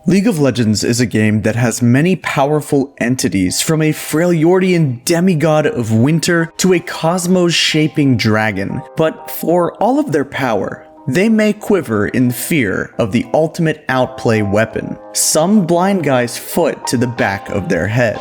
League of Legends is a game that has many powerful entities, from a Freljordian demigod of winter to a cosmos-shaping dragon, but for all of their power, they may quiver in fear of the ultimate outplay weapon, some blind guy's foot to the back of their head.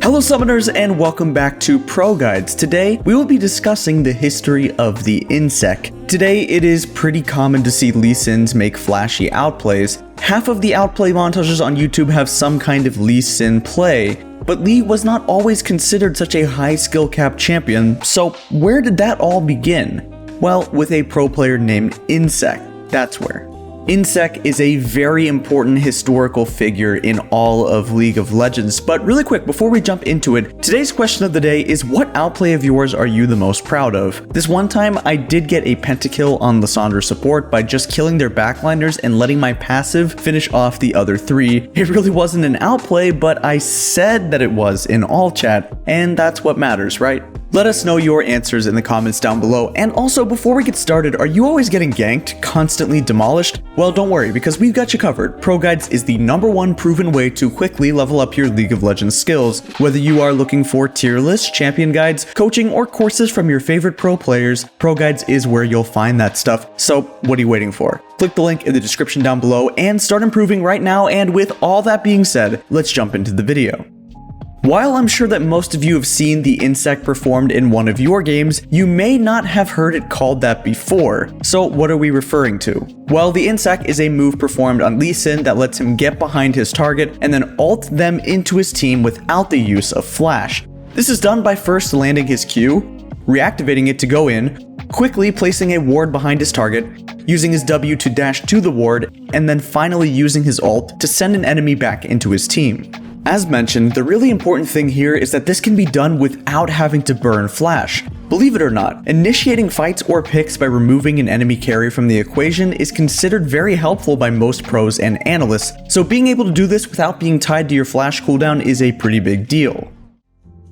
Hello summoners and welcome back to ProGuides. Today we will be discussing the history of the Insec. Today it is pretty common to see Lee Sins make flashy outplays. Half of the outplay montages on YouTube have some kind of Lee Sin play, but Lee was not always considered such a high skill cap champion, so where did that all begin? Well, with a pro player named Insec, that's where. Insec is a very important historical figure in all of League of Legends, but really quick, before we jump into it, today's question of the day is what outplay of yours are you the most proud of? This one time, I did get a pentakill on Lysandre support by just killing their backliners and letting my passive finish off the other three. It really wasn't an outplay, but I said that it was in all chat, and that's what matters, right? Let us know your answers in the comments down below. And also, before we get started, are you always getting ganked, constantly demolished? Well, don't worry, because we've got you covered. ProGuides is the #1 proven way to quickly level up your League of Legends skills. Whether you are looking for tier lists, champion guides, coaching, or courses from your favorite pro players, ProGuides is where you'll find that stuff. So what are you waiting for? Click the link in the description down below and start improving right now. And with all that being said, let's jump into the video. While I'm sure that most of you have seen the Insec performed in one of your games, you may not have heard it called that before. So what are we referring to? Well, the Insec is a move performed on Lee Sin that lets him get behind his target and then ult them into his team without the use of flash. This is done by first landing his Q, reactivating it to go in, quickly placing a ward behind his target, using his W to dash to the ward, and then finally using his ult to send an enemy back into his team. As mentioned, the really important thing here is that this can be done without having to burn flash. Believe it or not, initiating fights or picks by removing an enemy carry from the equation is considered very helpful by most pros and analysts, so being able to do this without being tied to your flash cooldown is a pretty big deal.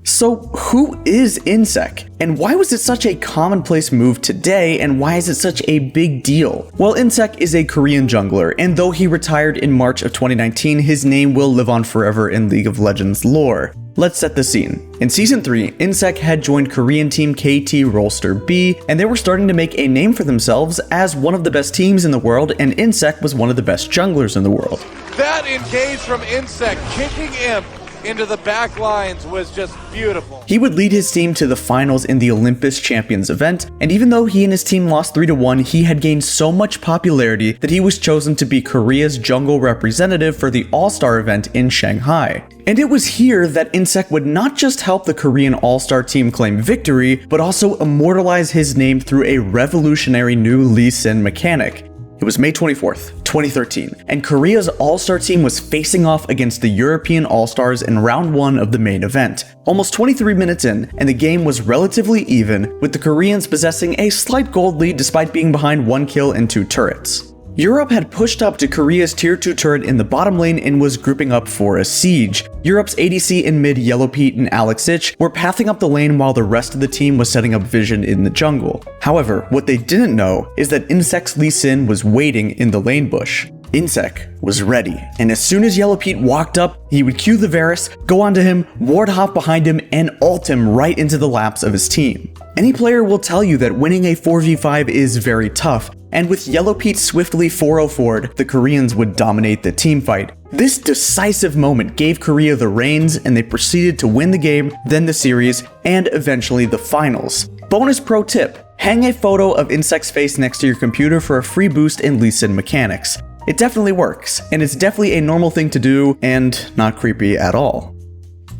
So who is Insec? And why was it such a commonplace move today, and why is it such a big deal? Well, Insec is a Korean jungler, and though he retired in March of 2019, his name will live on forever in League of Legends lore. Let's set the scene. In Season 3, Insec had joined Korean team KT Rolster B, and they were starting to make a name for themselves as one of the best teams in the world, and Insec was one of the best junglers in the world. That engage from Insec, kicking Imp into the back lines, was just beautiful. He would lead his team to the finals in the Olympus Champions event, and even though he and his team lost 3-1, he had gained so much popularity that he was chosen to be Korea's jungle representative for the All-Star event in Shanghai. And it was here that Insec would not just help the Korean All-Star team claim victory, but also immortalize his name through a revolutionary new Lee Sin mechanic. It was May 24th, 2013, and Korea's All-Star team was facing off against the European All-Stars in round 1 of the main event. Almost 23 minutes in, and the game was relatively even, with the Koreans possessing a slight gold lead despite being behind 1 kill and 2 turrets. Europe had pushed up to Korea's tier 2 turret in the bottom lane and was grouping up for a siege. Europe's ADC in mid Yellow Pete and Alex Ich were pathing up the lane while the rest of the team was setting up vision in the jungle. However, what they didn't know is that Insec's Lee Sin was waiting in the lane bush. Insec was ready, and as soon as Yellow Pete walked up, he would cue the Varus, go onto him, ward hop behind him, and ult him right into the laps of his team. Any player will tell you that winning a 4v5 is very tough, and with Yellow Pete swiftly 4-0'd, the Koreans would dominate the teamfight. This decisive moment gave Korea the reins, and they proceeded to win the game, then the series, and eventually the finals. Bonus pro tip: hang a photo of Insec's face next to your computer for a free boost in Lee Sin mechanics. It definitely works, and it's definitely a normal thing to do, and not creepy at all.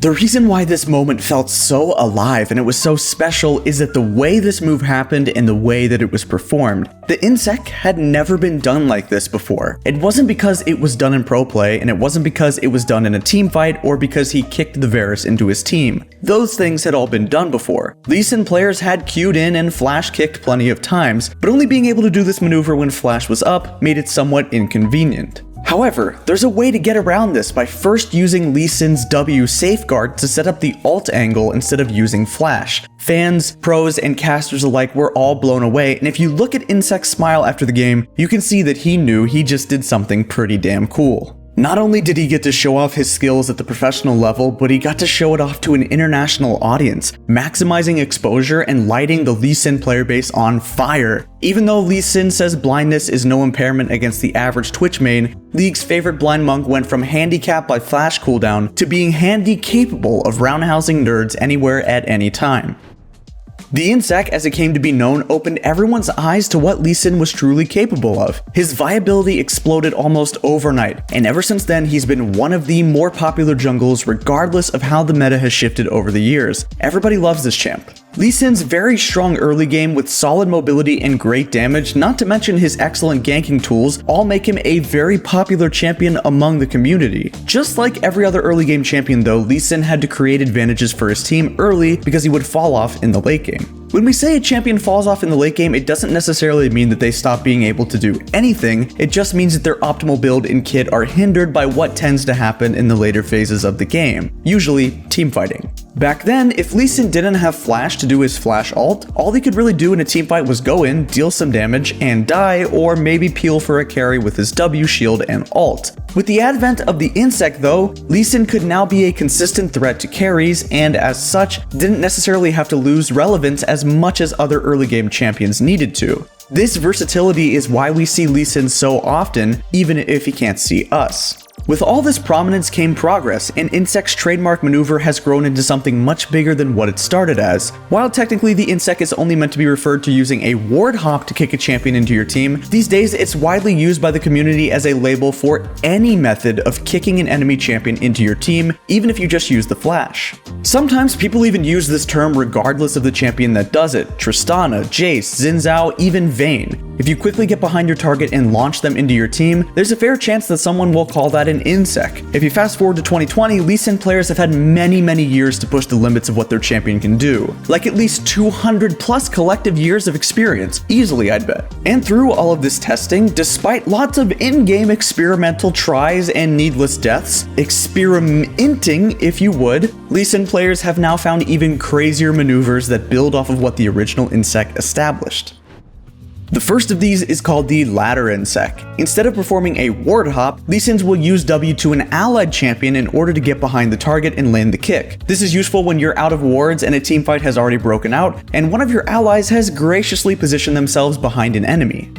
The reason why this moment felt so alive and it was so special is that the way this move happened and the way that it was performed. The Insec had never been done like this before. It wasn't because it was done in pro play, and it wasn't because it was done in a team fight or because he kicked the Varus into his team. Those things had all been done before. Lee Sin players had queued in and flash kicked plenty of times, but only being able to do this maneuver when flash was up made it somewhat inconvenient. However, there's a way to get around this by first using Lee Sin's W safeguard to set up the alt angle instead of using flash. Fans, pros, and casters alike were all blown away, and if you look at Insec's smile after the game, you can see that he knew he just did something pretty damn cool. Not only did he get to show off his skills at the professional level, but he got to show it off to an international audience, maximizing exposure and lighting the Lee Sin player base on fire. Even though Lee Sin says blindness is no impairment against the average Twitch main, League's favorite blind monk went from handicapped by flash cooldown to being handy capable of roundhousing nerds anywhere at any time. The Insec, as it came to be known, opened everyone's eyes to what Lee Sin was truly capable of. His viability exploded almost overnight, and ever since then he's been one of the more popular jungles regardless of how the meta has shifted over the years. Everybody loves this champ. Lee Sin's very strong early game with solid mobility and great damage, not to mention his excellent ganking tools, all make him a very popular champion among the community. Just like every other early game champion though, Lee Sin had to create advantages for his team early because he would fall off in the late game. When we say a champion falls off in the late game, it doesn't necessarily mean that they stop being able to do anything, it just means that their optimal build and kit are hindered by what tends to happen in the later phases of the game, usually teamfighting. Back then, if Lee Sin didn't have flash to do his flash ult, all he could really do in a teamfight was go in, deal some damage, and die, or maybe peel for a carry with his W shield and ult. With the advent of the Insec though, Lee Sin could now be a consistent threat to carries, and as such, didn't necessarily have to lose relevance as much as other early game champions needed to. This versatility is why we see Lee Sin so often, even if he can't see us. With all this prominence came progress, and Insec's trademark maneuver has grown into something much bigger than what it started as. While technically the Insec is only meant to be referred to using a ward hop to kick a champion into your team, these days it's widely used by the community as a label for any method of kicking an enemy champion into your team, even if you just use the flash. Sometimes people even use this term regardless of the champion that does it: Tristana, Jace, Xin Zhao, even Vayne. If you quickly get behind your target and launch them into your team, there's a fair chance that someone will call that an Insec. If you fast forward to 2020, Lee Sin players have had many years to push the limits of what their champion can do. Like at least 200 plus collective years of experience, easily I'd bet. And through all of this testing, despite lots of in-game experimental tries and needless deaths, experimenting if you would, Lee Sin players have now found even crazier maneuvers that build off of what the original Insec established. The first of these is called the ladder Insec. Instead of performing a ward hop, Lee Sin will use W to an allied champion in order to get behind the target and land the kick. This is useful when you're out of wards and a teamfight has already broken out, and one of your allies has graciously positioned themselves behind an enemy.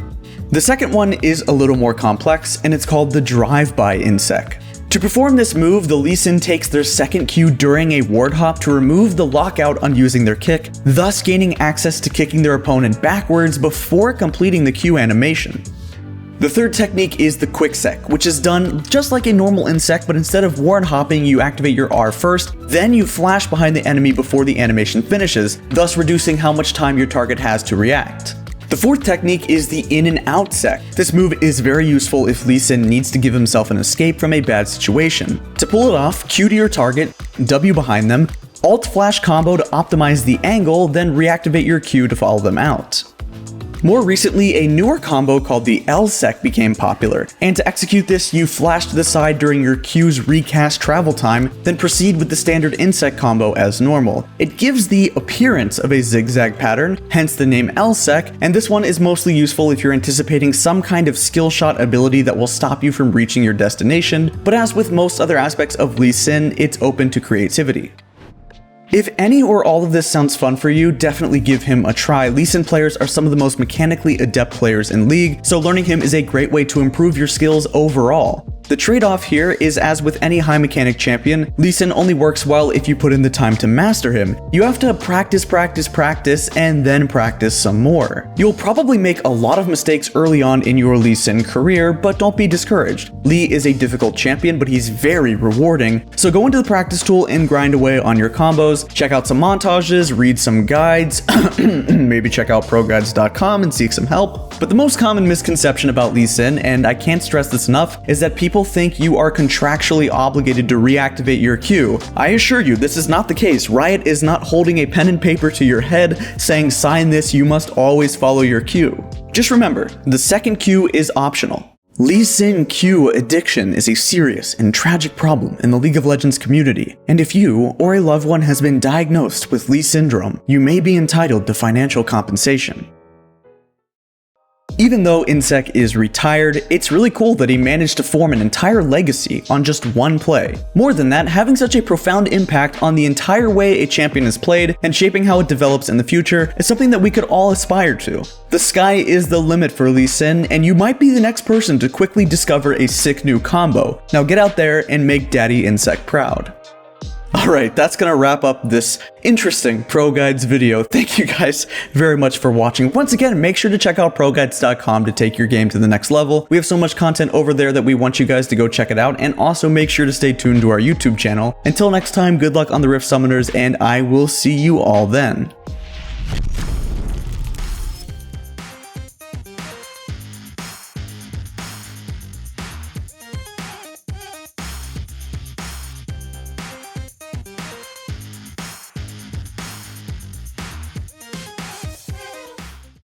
The second one is a little more complex, and it's called the drive-by Insec. To perform this move, the Lee Sin takes their second Q during a ward hop to remove the lockout on using their kick, thus gaining access to kicking their opponent backwards before completing the Q animation. The third technique is the quick sec, which is done just like a normal Insec, but instead of ward hopping, you activate your R first, then you flash behind the enemy before the animation finishes, thus reducing how much time your target has to react. The fourth technique is the in and out sec. This move is very useful if Lee Sin needs to give himself an escape from a bad situation. To pull it off, Q to your target, W behind them, Alt flash combo to optimize the angle, then reactivate your Q to follow them out. More recently, a newer combo called the L-Sec became popular, and to execute this, you flash to the side during your Q's recast travel time, then proceed with the standard Insec combo as normal. It gives the appearance of a zigzag pattern, hence the name L-Sec, and this one is mostly useful if you're anticipating some kind of skill shot ability that will stop you from reaching your destination, but as with most other aspects of Lee Sin, it's open to creativity. If any or all of this sounds fun for you, definitely give him a try. Lee Sin players are some of the most mechanically adept players in League, so learning him is a great way to improve your skills overall. The trade-off here is, as with any high mechanic champion, Lee Sin only works well if you put in the time to master him. You have to practice, and then practice some more. You'll probably make a lot of mistakes early on in your Lee Sin career, but don't be discouraged. Lee is a difficult champion, but he's very rewarding, so go into the practice tool and grind away on your combos, check out some montages, read some guides, maybe check out ProGuides.com and seek some help. But the most common misconception about Lee Sin, and I can't stress this enough, is that people think you are contractually obligated to reactivate your Q. I assure you, this is not the case. Riot is not holding a pen and paper to your head saying, sign this, you must always follow your Q. Just remember, the second Q is optional. Lee Sin Q addiction is a serious and tragic problem in the League of Legends community, and if you or a loved one has been diagnosed with Lee syndrome, you may be entitled to financial compensation. Even though Insec is retired, it's really cool that he managed to form an entire legacy on just one play. More than that, having such a profound impact on the entire way a champion is played and shaping how it develops in the future is something that we could all aspire to. The sky is the limit for Lee Sin, and you might be the next person to quickly discover a sick new combo. Now get out there and make Daddy Insec proud. Alright, that's gonna wrap up this interesting ProGuides video. Thank you guys very much for watching. Once again, make sure to check out ProGuides.com to take your game to the next level. We have so much content over there that we want you guys to go check it out, and also make sure to stay tuned to our YouTube channel. Until next time, good luck on the Rift Summoners, and I will see you all then.